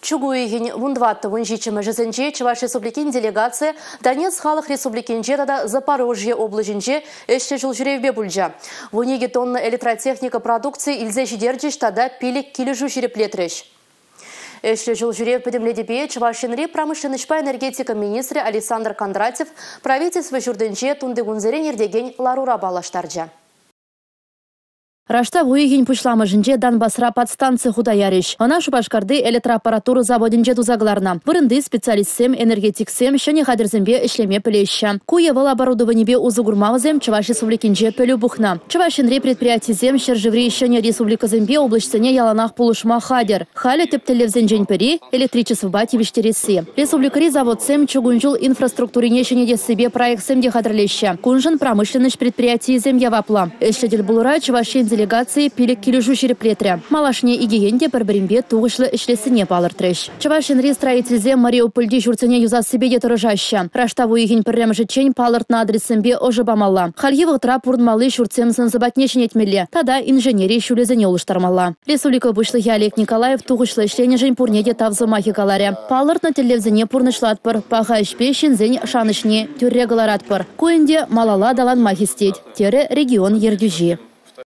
чугуйгин вундватты вунжичимы жизынче Чуваш Республикин делегация Донецк халық республикинче тада Запорожье облачинче эште жыл жүревбе бульджа. Вуниги тонна электротехника продукции илзе жидерджиш тада пилик килежу жиреплетреш. Эште жыл жүрев подемледебе Чувашинри промышленность энергетика министры Александр Кондратьев правительство журдынче тунды гунзерен ердеген ларура балаштарджа. Рашта вуйгин пушлама жинже Донбассра подстанция худаяриш. Она шубашкарды электроаппаратуру заводинже тузагларна. Вырынды специалистсем, энергетиксем, шыне хадерзембе ишлеме пелеща. Куевал оборудованиебе узугурмавзем Чуваш республикинже пелю бухна. Чувашинре предприятизем шержеври шыне республиказембе облачтене яланах пулушма хадер. Хали тептелевзенжень пери электричество бативиштереси. Республикари заводсем чугунжул инфраструктурине шыне себе проектсем де хадерлеща. Кунжин промышленность предприятизем явапла. Эшледель булура Чувашин делегации пилик килежу шереплетря. Малашне и гиенде парбаримбе тугышлы ишлесине палыртрыш. Чувашинри строительзе Мариупольди журцене юза себе детырыжаща. Раштаву игень пырремжечень палырт на адресембе ожибамалла. Хальевых трап урдмалы шурцемсын забатнешен етмеле. Тада инженерия шулезене улыштармалла. Республика вышлых Олег Николаев тугышлы ишлене жень пурнеде тавзымахи каларе. Палырт на телевзене пурнышлатпыр. Паха ишпешин зень шанышне тюрре галаратпыр. Куенде малала далан махистеть. Тере регион ердюжи.